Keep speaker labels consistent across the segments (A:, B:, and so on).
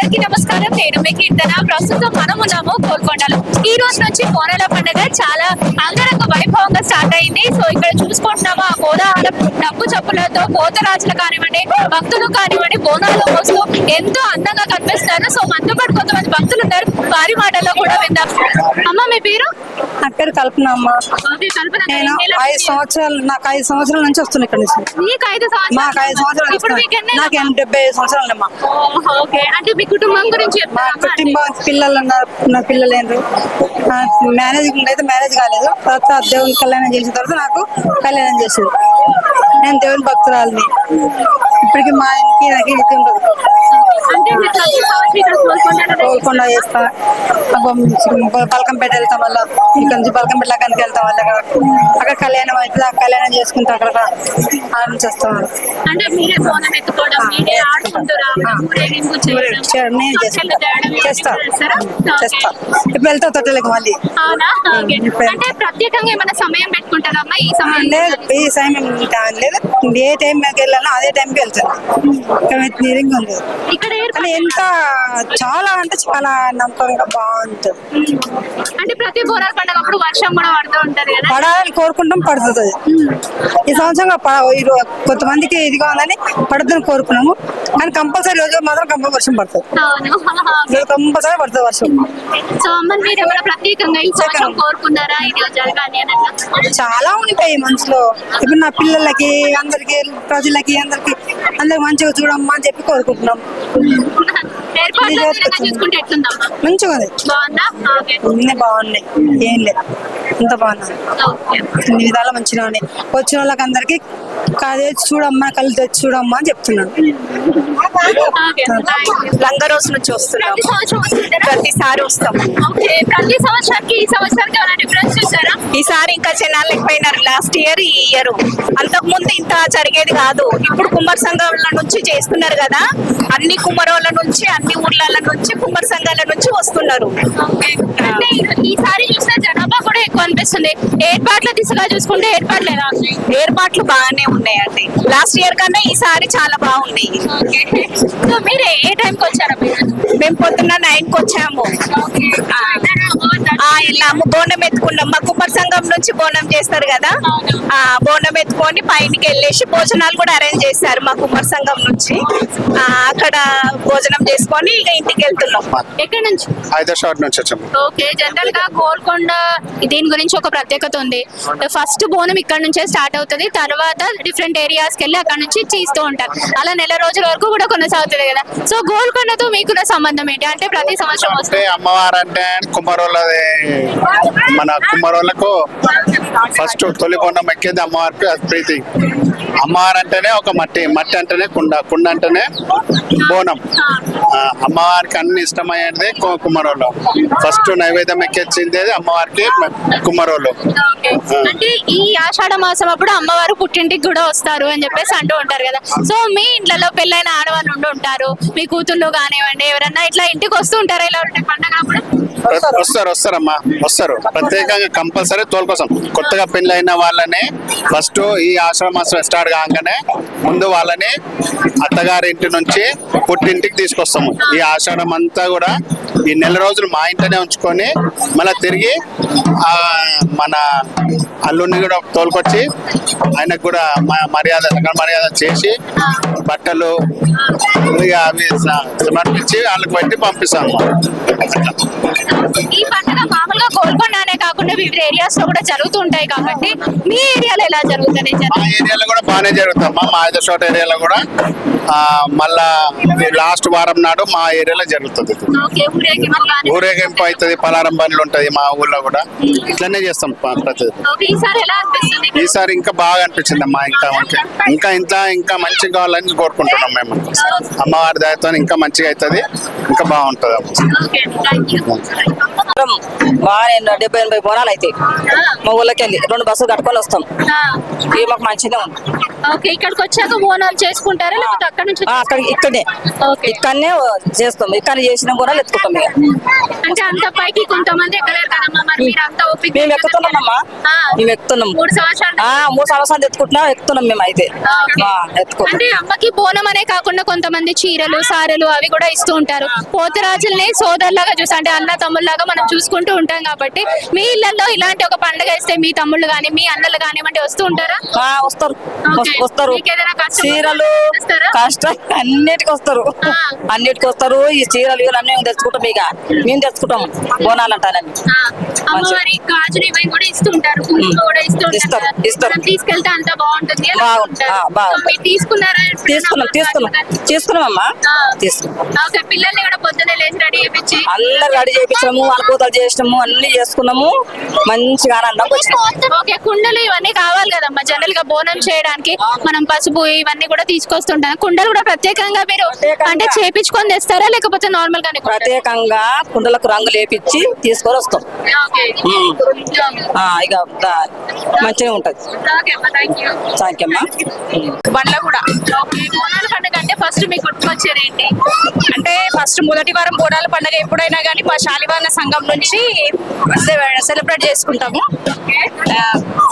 A: అందరికీ నమస్కారం. నేను మీ కీర్తన. ప్రస్తుతం మనం ఉన్నాము గోల్కొండలో. ఈ రోజు నుంచి బోనాల పండుగ చాలా అంగరంగ వైభవంగా స్టార్ట్ అయింది. సో ఇక్కడ చూసుకుంటున్నాము ఆ గోదావరి డబ్బు చప్పులతో పోతరాజులు కానివ్వండి, భక్తులు కానివ్వండి, బోనాలు మోస్తూ ఎంతో అందంగా కనిపిస్తారు. సో మనతో పాటు కొంతమంది భక్తులు ఉన్నారు, వారి మాటల్లో కూడా విందాం. అమ్మ మీ పేరు?
B: నా పేరు కల్పన అమ్మ. నేను 5 సంవత్సరాలు, నాకు 5 సంవత్సరాల నుంచి వస్తున్నా ఇక్కడ నుంచి.
A: మీకు 5 సంవత్సరాలు?
B: మాకు 5 సంవత్సరాలు.
A: ఇప్పుడు మీకు ఎన్ని?
B: నాకు 75 సంవత్సరాలు అమ్మా.
A: ఓకే, అంటే మీ కుటుంబం గురించి
B: మా కుటుంబం పిల్లలు ఉన్నారు, నా పిల్లలు ఏంటి మ్యారేజ్ అయితే మ్యారేజ్ కాలేదు. తర్వాత దేవుని కళ్యాణం చేసిన తర్వాత నాకు కళ్యాణం చేసేది. నేను దేవుని భక్తురాలని. ఇప్పటికి మా ఇంటికి నాకు ఇది ఉండదు.
A: అంటే మీరు ప్రతి సంవత్సరం ఇక్కడ
B: గోల్కొండ చేస్తా, పలకంపేట వెళ్తాం, వల్ల ఇక్కడ నుంచి పలకంపేట లెక్కనికి వెళ్తాం, వల్ల అక్కడ కళ్యాణం అవుతుంది. ఆ కళ్యాణం చేసుకుంటా అక్కడ ఆనందిస్తాం.
A: అంటే మీరే బోనం ఎత్తుకోవడం, మీరే ఆడుకుంటారా? ఊరేగింపు చేయడం,
B: నేను చేస్తా చేస్తా. ఇప్పుడు వెళ్తా తొట్టెలకి మళ్ళీ.
A: అవునా? ఓకే. అంటే ప్రత్యేకంగా ఏమైనా సమయం పెట్టుకుంటారమ్మా ఈ సమయం?
B: లేదు, ఈ సమయం లేదు. ఏ టైం మీకు వెళ్ళాలో అదే టైంకి వెళ్తాను. నీరింగ్ ఉంది
A: ఇక్కడ
B: కానీ ఎంత చాలా అంటే చాలా నమ్మకంగా బాగుంటుంది.
A: అంటే ప్రతి బోనాల పండుగ అప్పుడు వర్షం కూడా పడుతూ ఉంటది కదా?
B: పడాలని కోరుకుంటాం, పడుతుంది. ఈ సంవత్సరం కొంతమందికి ఇదిగా ఉందని పడుతుందని కోరుకున్నాము. కానీ కంపల్సరీ రోజు మాత్రం వర్షం పడుతుంది.
A: అవును,
B: కంపల్సరీ పడుతుంది వర్షం.
A: సో అమ్మ మీరు ఏమైనా ప్రత్యేకంగా ఈ సంవత్సరం కోరుకున్నారా ఇది జరగాలి అని?
B: చాలా ఉంటాయి మనసులో. ఇప్పుడు నా పిల్లలకి, అందరికి, ప్రజలకి, అందరికి మంచిగా చూడమ్మా అని చెప్పి కోరుకుంటున్నాం.
A: చూసుకుంటే ఎట్లుందమ్మా?
B: మంచిగా ఉంది,
A: బాగుందా? ఓకే,
B: అన్నీ బాగున్నాయి, ఏం లేదు, అంత బాగున్నాయి, అన్ని విధాలు మంచిగా ఉన్నాయి. వచ్చిన వాళ్ళకి అందరికి కాదే చూడమ్మా, కళ్ళు తెచ్చి చూడమ్మా అని చెప్తున్నాను.
C: లంగరోస్ నుంచి వస్తున్నాం,
A: ప్రతి సంవత్సరం వస్తుంటారా?
C: ప్రతిసారి వస్తాం.
A: ఓకే, ప్రతి సంవత్సరానికి ఈ సంవత్సరానికి ఏమైనా డిఫరెన్స్ చూసారా?
C: ఈసారి ఇంకా జనాలు ఎక్కువైనారు. లాస్ట్ ఇయర్, ఈ ఇయర్ అంతకు ముందు ఇంత జరిగేది కాదు. ఇప్పుడు కుమ్మర సంఘాల నుంచి చేస్తున్నారు కదా, అన్ని కుమ్మరోళ్ళ నుంచి, అన్ని ఊర్ల నుంచి, కుమ్మర సంఘాల నుంచి వస్తున్నారు.
A: ఓకే, అంటే ఈసారి చూస్తే జనాభా కూడా ఎక్కువ అనిపిస్తుంది. ఏర్పాట్ల దిశగా చూసుకుంటే ఏర్పాట్లు ఎలా ఉన్నాయి?
C: ఏర్పాట్లు బాగానే ఉన్నాయండి. లాస్ట్ ఇయర్ కన్నా ఈసారి చాలా బాగున్నాయి.
A: ఓకే, సో మీరు ఏ టైంకి వచ్చారా?
C: మేము పొద్దున్న 9కి వచ్చాము. వెళ్ళాము, బోనం ఎత్తుకున్నాం. మా కుమ్మర సంఘం నుంచి బోనం చేస్తారు కదా, బోనం ఎత్తుకొని పైనకి వెళ్ళేసి భోజనాలు కూడా అరేంజ్ చేస్తారు మా కుమ్మర సంఘం నుంచి. అక్కడ భోజనం చేసుకొని ఇక ఇంటికి వెళ్తున్నాం.
A: ఎక్కడి నుంచి?
D: హైదరాబాద్ నుంచి వచ్చాము.
A: ఓకే, జనరల్ గా గోల్కొండ దీని గురించి ఒక ప్రత్యేకత ఉంది. ఫస్ట్ బోనం ఇక్కడ నుంచే స్టార్ట్ అవుతుంది, తర్వాత డిఫరెంట్ ఏరియాస్ కి వెళ్ళి అక్కడ నుంచి చేస్తూ ఉంటారు. అలా నెల రోజుల వరకు కూడా కొనసాగుతుంది కదా. సో గోల్కొండతో మీకున్న సంబంధం ఏంటి? అంటే ప్రతి సంవత్సరం
D: అంటే అమ్మవారు అంటే కుమ్మరోళ్ళది. మన కుమ్మరోళ్ళకు ఫస్ట్ తొలి బోనం ఎక్కేది అమ్మవారికి, అది ప్రీతి. అమ్మవారు అంటేనే ఒక మట్టి అంటేనే కుండ అంటేనే బోనం. అమ్మవారికి అన్ని ఇష్టమయ్యేది కుమ్మరోళ్ళు. ఫస్ట్ నైవేద్యం ఎక్కించింది అమ్మవారికి కుమ్మరోళ్ళు.
A: అంటే ఈ ఆషాఢ మాసం అప్పుడు అమ్మవారు పుట్టింటికి కూడా వస్తారు అని చెప్పేసి అంటూ ఉంటారు కదా. సో మీ ఇంట్లో పెళ్ళైన ఆడవాళ్ళు ఉండి ఉంటారు, మీ కూతుళ్ళు కానివ్వండి, ఎవరన్నా ఇట్లా ఇంటికి వస్తూ ఉంటారా ఇలా ఉంటే పండుగ అప్పుడు?
D: వస్తారమ్మా, వస్తారు. ప్రత్యేకంగా కంపల్సరీ తోలుకోసం కొత్తగా పెళ్లి అయిన వాళ్ళని ఫస్ట్ ఈ ఆషాఢ మాసం స్టార్ట్ కాగానే ముందు వాళ్ళని అత్తగారి ఇంటి నుంచి పుట్టింటికి తీసుకొస్తాము. ఈ ఆషాఢం అంతా కూడా ఈ నెల రోజులు మా ఇంట్లోనే ఉంచుకొని మళ్ళీ తిరిగి మన అల్లుడిని కూడా తోలుకొచ్చి ఆయనకు కూడా మర్యాద చేసి బట్టలు అవి సమర్పించి వాళ్ళకి పెట్టి పంపిస్తాము.
A: ఈ పండుగ మామూలుగా గోల్కొండ అనే కాకుండా వివిధ ఏరియాస్ లో కూడా జరుగుతూ ఉంటాయి కాబట్టి మీ ఏరియాలో ఎలా జరుగుతుంది?
D: మా ఏరియాలో కూడా బాగానే జరుగుతామా. మా హైదరాబాద్ ఏరియాలో కూడా మళ్ళా లాస్ట్ వారం నాడు మా ఏరియాలో జరుగుతుంది. ఊరేగింపు అవుతుంది, పలారం బండ్లు ఉంటది మా ఊర్లో కూడా. ఇట్లనే చేస్తాం ప్రతి. ఈసారి ఇంకా బాగా అనిపించింది అమ్మా. ఇంకా మంచిగా కావాలని కోరుకుంటున్నాం మేము. అమ్మవారి దయతో ఇంకా మంచిగా అవుతుంది, ఇంకా బాగుంటది.
B: బాగా 70-80 బోనాలు అయితే మా ఊళ్ళకి
E: ఊరికి వెళ్ళి 2 బస్సులు కట్టుకొని వస్తాం. ఇవి మాకు మంచిగా ఉంది.
A: ఓకే, ఇక్కడికి వచ్చాక బోనాలు చేసుకుంటారా లేకపోతే అక్కడ నుంచి?
E: ఇక్కడనే చేస్తాం. ఇక్కడ చేసిన బోనాలు ఎత్తుకుంటాం. ఇక
A: అంటే అంత పైకి కొంతమంది ఎక్కలేరు కదమ్మా, మరి మీరు అంత ఓపిక
E: మేము ఎక్కుతున్నామమ్మా. మేము ఎక్కుతున్నాం.
A: 3 సంవత్సరాలు
E: 3 సంవత్సరాలు ఎక్కుతున్నాం మేము అయితే. ఎత్తుకుంటాం.
A: అంటే అమ్మకి బోనం అనే కాకుండా కొంతమంది చీరలు సారెలు అవి కూడా ఇస్తూ ఉంటారు. పోతరాజుల్ని సోదరులాగా చూసి అంటే అన్న తమ్ముళ్ళలాగా మనం చూసుకుంటూ ఉంటాం కాబట్టి మీ ఇళ్లలో ఇలాంటి ఒక పండుగ ఇస్తే మీ తమ్ముళ్ళు గాని మీ అన్నలు కానివ్వండి వస్తూ ఉంటారా?
E: వస్తారు.
A: Okay.
E: వస్తారు.
A: మీకేదైనా కష్టం
E: చీరలు
A: వస్తారా?
E: కష్టం అన్నిటికి వస్తారు. అన్నిటికి వస్తారు. ఈ చీరలు ఇవన్నీ మేము తెచ్చుకుంటాం. ఇక మేము తెచ్చుకుంటాం బోనాలు అంటానని.
A: అమ్మవారి గాజులు ఇవి కూడా ఇస్తూ ఉంటారు, కుంకుమ కూడా ఇస్తూ ఉంటారు
E: ఇస్తారు.
A: కదా.
E: ఇస్తారు.
A: మనం తీసుకెళ్తే అంత బాగుంటుంది అని
E: బాగుంటుంది.
A: అంటారు.
E: బాగుంటుంది.
A: సో మీరు తీసుకున్నారా ఎప్పుడైనా?
E: తీసుకున్నామమ్మా.
A: ఆ.
E: తీసుకున్నాం.
A: ఓకే, పిల్లల్ని కూడా పొద్దున్నే లేచి రెడీ చేపించి
E: అందరు రెడీ చేయించాము. అనుకూతలు చేసినాము. అన్ని చేసుకున్నాము. మంచిగా ఆనందం వచ్చినాం.
A: ఓకే, కుండలు ఇవన్నీ కావాలి కదమ్మా జనరల్ గా బోనం చేయడానికి. మనం పసుపు ఇవన్నీ కూడా తీసుకొస్తుంటాం. కుండలు కూడా ప్రత్యేకంగా మీరు అంటే చేపించుకొని తెస్తారా లేకపోతే నార్మల్ గానే?
E: ప్రత్యేకంగా కుండలకు రంగులు వేపించి తీసుకొని వస్తాం.
A: ఓకే.
E: ఇక మంచిగా ఉంటది.
A: ఓకే అమ్మా, థ్యాంక్ యూ.
E: థ్యాంక్ యూ అమ్మా.
C: బండ్ల కూడా
A: ఓకే, బోనాల పండుగ అంటే ఫస్ట్ మీకు గుర్తుకొచ్చేది ఏంటి?
C: అంటే ఫస్ట్ మొదటి వారం బోనాల పండుగ ఎప్పుడైనా కానీ మా శాలివాన సంఘం నుంచి సెలబ్రేట్ చేసుకుంటాము.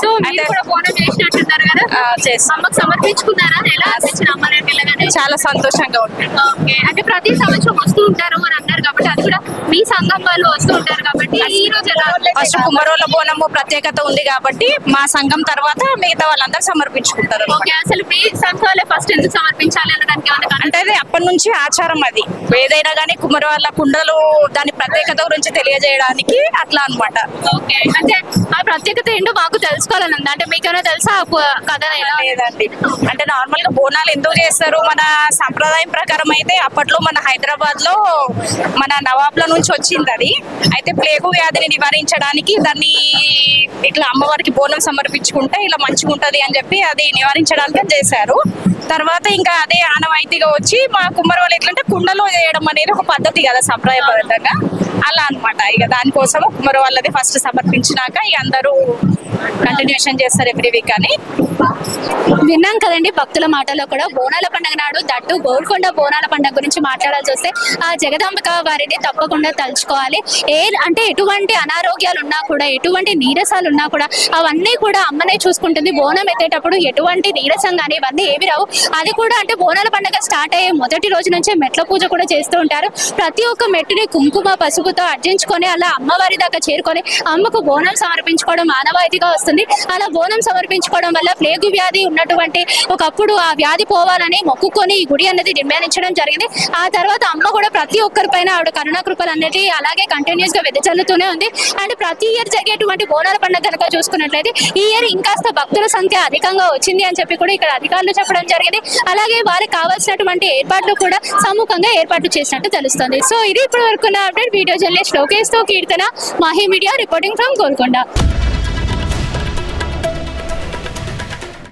A: సో మీరు కూడా బోనం చేసినట్టున్నారు కదా?
C: చేస్తాం.
A: అమ్మకు సమర్పించుకున్నారా? ఎలా అనిపించిన అమ్మ వెళ్ళగానే?
C: చాలా సంతోషంగా ఉంటుంది.
A: ఓకే, అంటే ప్రతి సంవత్సరం వస్తూ ఉంటారు అని అన్నారు కాబట్టి అది కూడా మీ సంఘం వాళ్ళు వస్తూ ఉంటారు కాబట్టి ఈ రోజు ఎలా?
C: ఫస్ట్ కుమ్మరోళ్ళ బోనము ప్రత్యేకత ఉంది కాబట్టి మా సంఘం తర్వాత మిగతా వాళ్ళందరూ సమర్పించుకుంటారు.
A: ఓకే, అసలు మీ సంఘాలే ఫస్ట్ ఎందుకు సమర్పించాలి అన్నదానికి ఏమైనా కారణం?
C: అంటే అది అప్పటి నుంచి ఆచారం. అది ఏదైనా కానీ కుమ్మరి వాళ్ళ కుండలు దాని ప్రత్యేకత గురించి తెలియజేయడానికి అట్లా అన్నమాట.
A: ఓకే, అంటే ఆ ప్రత్యేకత ఏంటో మాకు తెలుసుకోవాలని ఉంది. అంటే మీకేమైనా తెలుసా ఆ కథ ఎలా?
C: లేదండి, అంటే నార్మల్ గా బోనాలు ఎందుకు చేస్తారు మన సంప్రదాయం ప్రకారం అయితే అప్పట్లో మన హైదరాబాద్ లో మన నవాబ్ల నుంచి వచ్చింది అది. అయితే ప్లేగు వ్యాధిని నివారించడానికి దాన్ని ఇట్లా అమ్మవారికి బోనం సమర్పించుకుంటే ఇలా మంచిగా ఉంటది అని చెప్పి అది నివారించడానికి చేశారు. తర్వాత ఇంకా అదే ఆనవాయితీగా వచ్చి మా కుమ్మరి వాళ్ళు ఎట్లంటే కుండలో చేయడం అనేది ఒక పద్ధతి కదా సంప్రదాయబద్ధంగా, అలా అన్నమాట. ఇక దానికోసం కుమ్మరి వాళ్ళది ఫస్ట్ సమర్పించినాక ఇక అందరూ కంటిన్యూషన్ చేస్తారు ఎవ్రీ వీక్ అని.
A: విన్నాం కదండి భక్తుల మాటలో కూడా. బోనాల పండుగ నాడు దట్టు గోల్కొండ బోనాల పండుగ గురించి మాట్లాడాల్సి వస్తే ఆ జగదాంబిక వారిని తప్పకుండా తలుచుకోవాలి. అంటే ఎటువంటి అనారోగ్యాలు ఉన్నా కూడా ఎటువంటి నీరసాలు ఉన్నా కూడా అవన్నీ కూడా అమ్మనే చూసుకుంటుంది. బోనం ఎత్తేటప్పుడు ఎటువంటి నీరసం కానీ ఇవన్నీ ఏవి రావు. అది కూడా అంటే బోనాల పండుగ స్టార్ట్ అయ్యే మొదటి రోజు నుంచే మెట్ల పూజ కూడా చేస్తూ ఉంటారు. ప్రతి ఒక్క మెట్టుని కుంకుమ పసుపుతో అర్జించుకొని అలా అమ్మవారి దాకా చేరుకొని అమ్మకు బోనం సమర్పించుకోవడం ఆనవాయితీగా వస్తుంది. అలా బోనం సమర్పించుకోవడం వల్ల ప్లేగు వ్యాధి ఉన్నటువంటి ఒకప్పుడు ఆ వ్యాధి పోవాలని మొక్కుకొని ఈ గుడి అన్నది నిర్మాణించడం జరిగింది. ఆ తర్వాత అమ్మ కూడా ప్రతి ఒక్కరి పైన ఆవిడ కరుణా కృపలు అనేది అలాగే కంటిన్యూస్ గా వెదజల్లుతూనే ఉంది. అండ్ ప్రతి ఇయర్ జరిగేటువంటి బోనాల పండుగ కనుక చూసుకున్నట్లయితే ఈ ఇయర్ ఇంకాస్త భక్తుల సంఖ్య అధికంగా వచ్చింది అని చెప్పి కూడా ఇక్కడ అధికారులు చెప్పడం జరిగింది. అలాగే వారికి కావాల్సినటువంటి ఏర్పాట్లు కూడా సముఖంగా ఏర్పాట్లు చేసినట్టు తెలుస్తుంది. సో ఇది ఇప్పటి వరకు అప్డేట్. వీడియో జర్నలిస్ట్ లోకేష్ తో Keerthana, Mahi media reporting from Golconda.